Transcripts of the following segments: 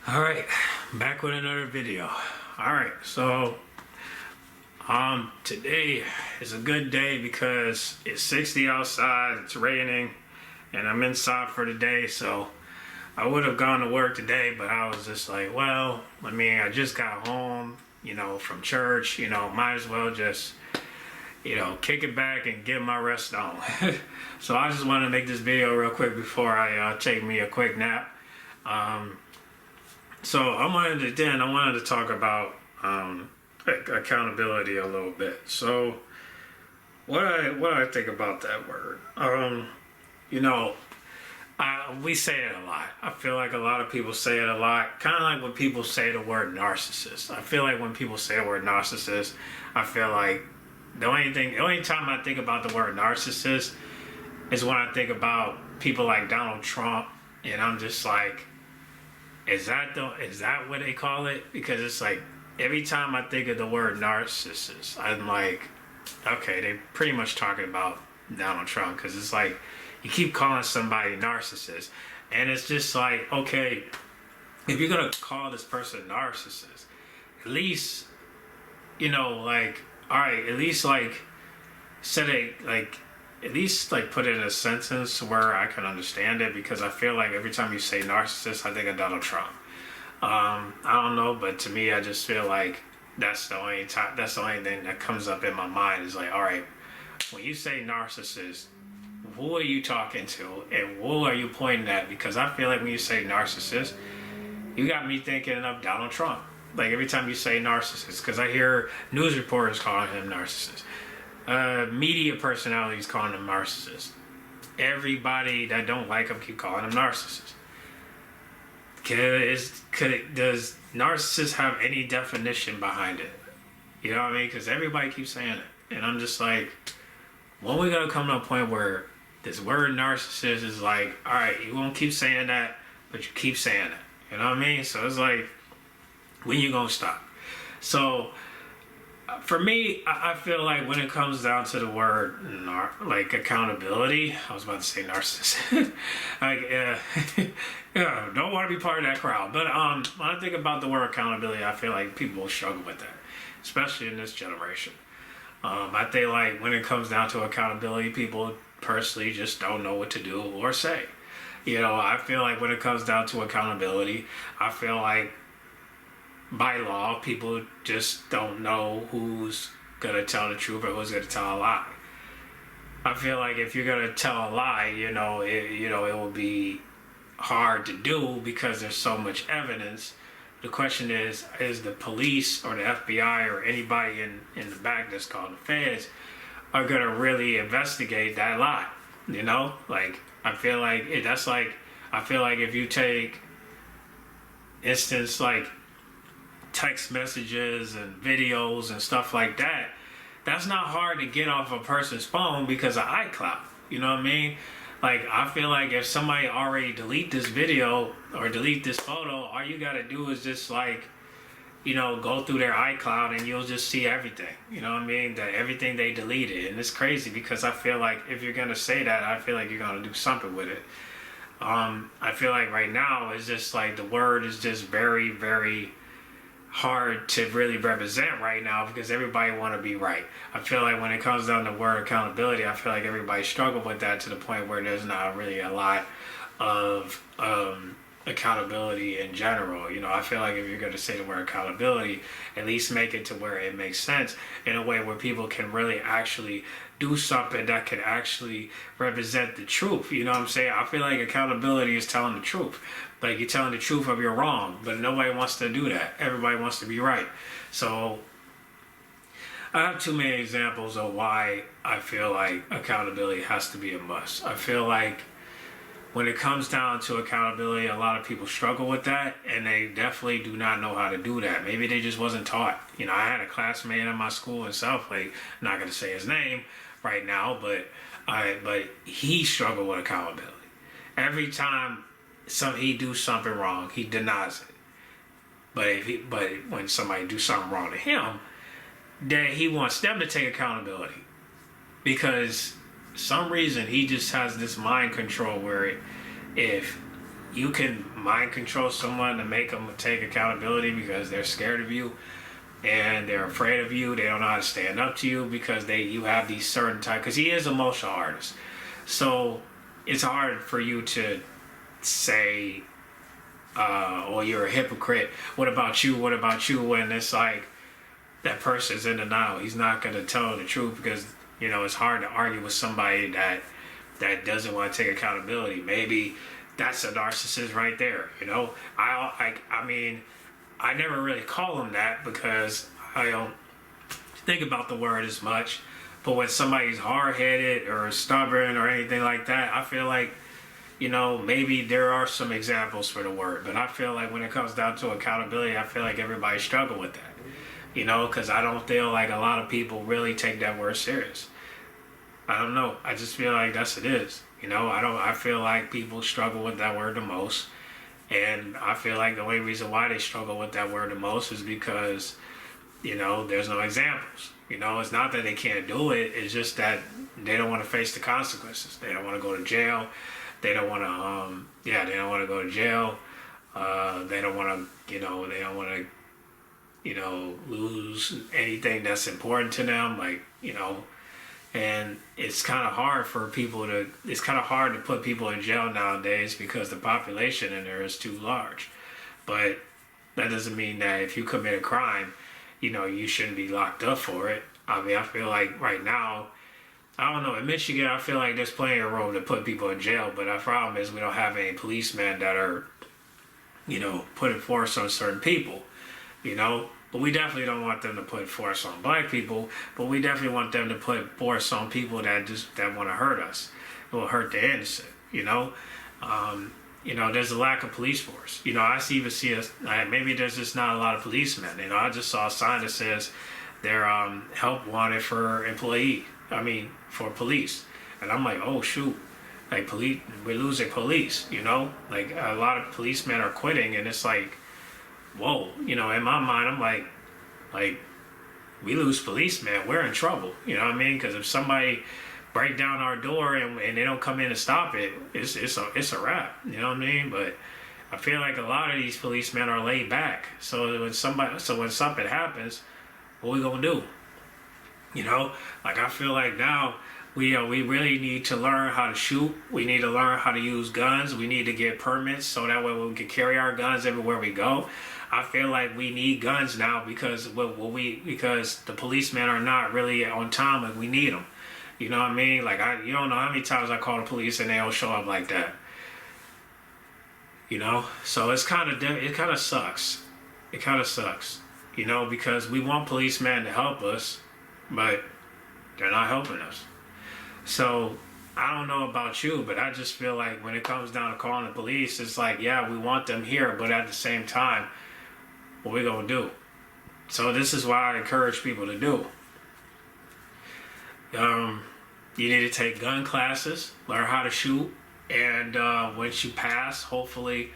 All right, back with another video. All right, so today is a good day because it's 60 outside, it's raining, and I'm inside for the day. So I would have gone to work today, but I was just like, well, I just got home, from church, might as well just, kick it back and get my rest on. So I just wanted to make this video real quick before I take me a quick nap. So I wanted to talk about accountability a little bit. So what I think about that word, we say it a lot. I feel like a lot of people say it a lot. Kind of like when people say the word narcissist. I feel like when people say the word narcissist, I feel like the only time I think about the word narcissist is when I think about people like Donald Trump, and I'm just like, is that what they call it? Because it's like every time I think of the word narcissist, I'm like, okay, they pretty much talking about Donald Trump, because it's like you keep calling somebody narcissist, and it's just like, okay, if you're gonna call this person narcissist, at least all right, at least put it in a sentence where I can understand it, because I feel like every time you say narcissist, I think of Donald Trump. I don't know, but to me, I just feel like that's the only thing that comes up in my mind is like, all right, when you say narcissist, who are you talking to and who are you pointing at? Because I feel like when you say narcissist, you got me thinking of Donald Trump. Like every time you say narcissist, because I hear news reporters calling him narcissist. Media personalities calling him narcissist. Everybody that don't like him keep calling him narcissist. Does narcissist have any definition behind it? You know what I mean? Because everybody keeps saying it, and I'm just like, when we gonna come to a point where this word narcissist is like, all right, you won't keep saying that, but you keep saying it. You know what I mean? So it's like, when you gonna stop? So for me, I feel like when it comes down to the word accountability, I was about to say narcissist. Don't want to be part of that crowd. But when I think about the word accountability, I feel like people will struggle with that, especially in this generation. I think like when it comes down to accountability, people personally just don't know what to do or say. I feel like when it comes down to accountability, I feel like by law, people just don't know who's gonna tell the truth or who's gonna tell a lie. I feel like if you're gonna tell a lie, it will be hard to do because there's so much evidence. The question is the police or the FBI or anybody in the back that's called the feds are gonna really investigate that lie? I feel like if you take instance like text messages and videos and stuff like that, that's not hard to get off a person's phone because of iCloud. You know what I mean? Like, I feel like if somebody already delete this video or delete this photo, all you gotta do is just go through their iCloud and you'll just see everything. You know what I mean? That everything they deleted. And it's crazy because I feel like if you're gonna say that, I feel like you're gonna do something with it. I feel like right now it's just like the word is just very, very hard to really represent right now because everybody want to be right. I feel like when it comes down to word accountability, I feel like everybody struggle with that to the point where there's not really a lot of accountability in general. I feel like if you're going to say the word accountability, at least make it to where it makes sense in a way where people can really actually do something that can actually represent the truth. You know what I'm saying? I feel like accountability is telling the truth. Like, you're telling the truth of your wrong, but nobody wants to do that. Everybody wants to be right. So I have too many examples of why I feel like accountability has to be a must. I feel like when it comes down to accountability, a lot of people struggle with that, and they definitely do not know how to do that. Maybe they just wasn't taught. I had a classmate in my school in Southlake, I'm not going to say his name right now, but he struggled with accountability. Every time he do something wrong, he denies it. But when somebody do something wrong to him, then he wants them to take accountability, because some reason he just has this mind control where if you can mind control someone to make them take accountability because they're scared of you and they're afraid of you. They don't know how to stand up to you because you have these certain type. Because he is a martial artist, so it's hard for you to say, "Oh, you're a hypocrite. What about you? What about you?" When it's like that person's in denial. He's not going to tell the truth because it's hard to argue with somebody that doesn't want to take accountability. Maybe that's a narcissist right there. I mean, I never really call them that because I don't think about the word as much. But when somebody's hard-headed or stubborn or anything like that, I feel like, maybe there are some examples for the word. But I feel like when it comes down to accountability, I feel like everybody struggle with that. Because I don't feel like a lot of people really take that word serious. I don't know. I just feel like that's it is. I feel like people struggle with that word the most. And I feel like the only reason why they struggle with that word the most is because, there's no examples. It's not that they can't do it. It's just that they don't want to face the consequences. They don't want to go to jail. They don't want to, they don't want to go to jail. They don't want to, they don't want to, lose anything that's important to them. And it's kind of hard for people it's kind of hard to put people in jail nowadays because the population in there is too large. But that doesn't mean that if you commit a crime, you shouldn't be locked up for it. I mean, I feel like right now, I don't know, in Michigan, I feel like there's plenty of room to put people in jail, but the problem is we don't have any policemen that are, putting force on certain people, But we definitely don't want them to put force on black people, but we definitely want them to put force on people that want to hurt us. It will hurt the innocent, there's a lack of police force. I even see maybe there's just not a lot of policemen. I just saw a sign that says they're help wanted for for police. And I'm like, oh shoot, like police, we're losing police, like a lot of policemen are quitting, and it's like, whoa, in my mind, I'm like, we lose policemen, we're in trouble, because if somebody break down our door and they don't come in to stop it, it's a wrap, but I feel like a lot of these policemen are laid back, so when something happens, what we gonna do? I feel like now we really need to learn how to shoot. We need to learn how to use guns. We need to get permits so that way we can carry our guns everywhere we go. I feel like we need guns now because because the policemen are not really on time like we need them. You know what I mean? You don't know how many times I call the police and they don't show up like that. So it kind of sucks. It kind of sucks. Because we want policemen to help us, but they're not helping us. So I don't know about you, but I just feel like when it comes down to calling the police, it's like, yeah, we want them here, but at the same time, what we gonna do? So this is why I encourage people to do. You need to take gun classes, learn how to shoot, and once you pass, hopefully,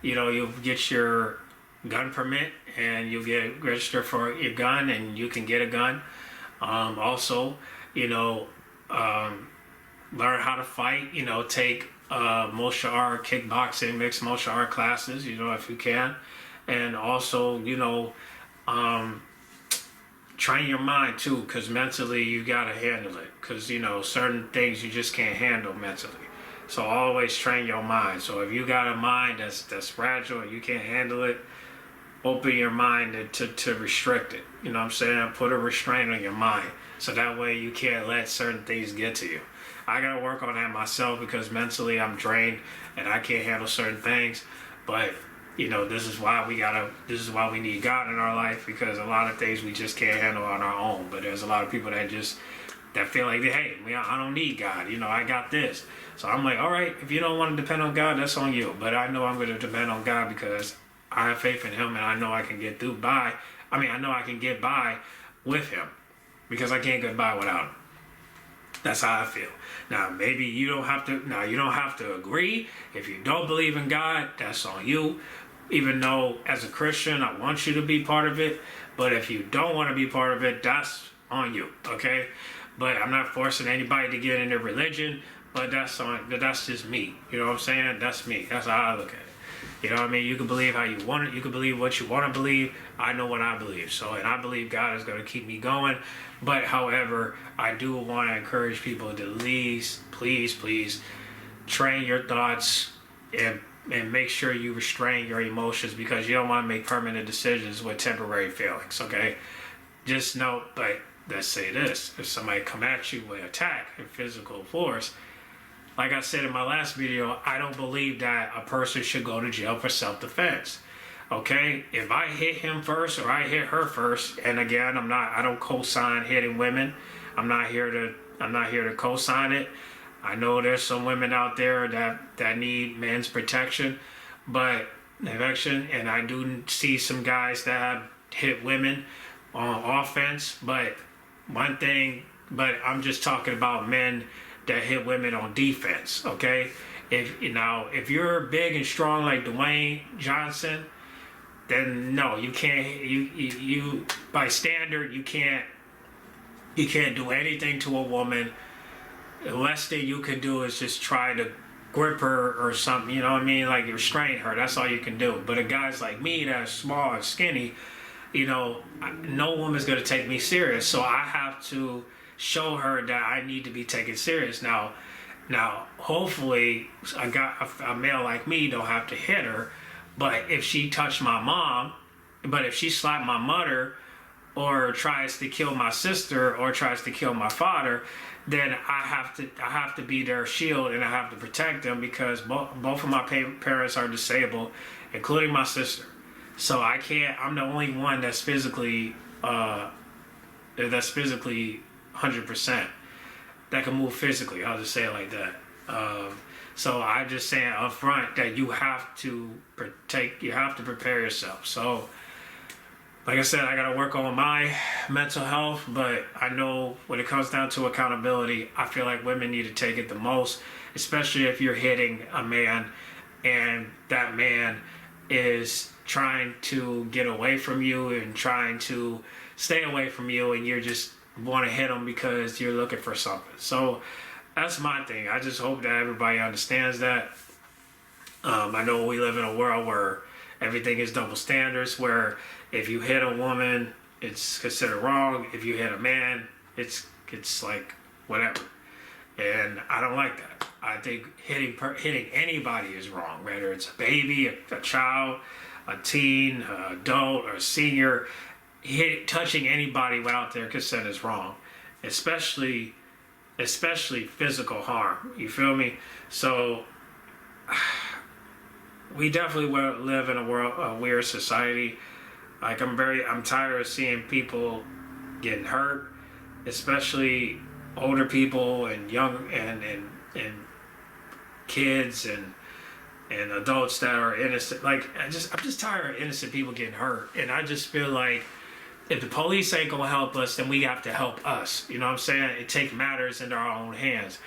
you'll get your gun permit and you'll get registered for your gun and you can get a gun. Also, learn how to fight, take martial art, kickboxing, mixed martial art classes, if you can. And also, train your mind too, because mentally you gotta handle it. Because, certain things you just can't handle mentally. So always train your mind. So if you got a mind that's fragile and you can't handle it, open your mind to restrict it. You know what I'm saying? Put a restraint on your mind. So that way you can't let certain things get to you. I gotta work on that myself because mentally I'm drained and I can't handle certain things. But this is why we need God in our life, because a lot of things we just can't handle on our own. But there's a lot of people that feel like, hey, I don't need God. I got this. So I'm like, all right, if you don't want to depend on God, that's on you. But I know I'm going to depend on God because I have faith in Him and I know I can get by. I know I can get by with Him because I can't get by without Him. That's how I feel. Now, maybe you don't have to agree. If you don't believe in God, that's on you. Even though as a Christian, I want you to be part of it. But if you don't want to be part of it, that's on you, okay? But I'm not forcing anybody to get into religion. but that's just me. You know what I'm saying? That's me. That's how I look at it. You know what I mean? You can believe how you want it. You can believe what you want to believe. I know what I believe. So, and I believe God is going to keep me going. But, however, I do want to encourage people to please train your thoughts and make sure you restrain your emotions, because you don't want to make permanent decisions with temporary feelings, okay? Just know, like, let's say this. If somebody come at you with attack and physical force, like I said in my last video, I don't believe that a person should go to jail for self-defense. Okay? If I hit him first or I hit her first, and again, I don't co-sign hitting women. I'm not here to co-sign it. I know there's some women out there that need men's protection, but and I do see some guys that have hit women on offense, but I'm just talking about men that hit women on defense, okay? If you're big and strong like Dwayne Johnson, then no, you can't. You by standard, you can't do anything to a woman. The less thing you can do is just try to grip her or something. You know what I mean? Like restrain her. That's all you can do. But a guy's like me that's small and skinny, no woman's gonna take me serious. So I have to show her that I need to be taken serious. Now, hopefully, a male like me don't have to hit her. But if she touched my mom, if she slapped my mother, or tries to kill my sister, or tries to kill my father, then I have to be their shield, and I have to protect them, because both of my parents are disabled, including my sister. So I can't. I'm the only one that's physically 100% that can move physically. I'll just say it like that. So I'm just saying up front that you have to prepare yourself. So, like I said, I got to work on my mental health, but I know when it comes down to accountability, I feel like women need to take it the most, especially if you're hitting a man and that man is trying to get away from you and trying to stay away from you, and you're just want to hit him because you're looking for something. So that's my thing. I just hope that everybody understands that. I know we live in a world where everything is double standards, where if you hit a woman, it's considered wrong. If you hit a man, it's like whatever. And I don't like that. I think hitting anybody is wrong, whether it's a baby, a child, a teen, an adult, or a senior. Touching anybody without their consent is wrong, especially physical harm. You feel me? So we definitely live in a weird society. Like I'm tired of seeing people getting hurt, especially older people and young and kids and adults that are innocent. Like I'm just tired of innocent people getting hurt, and I just feel like if the police ain't gonna help us, then we have to help us. You know what I'm saying? It takes matters into our own hands.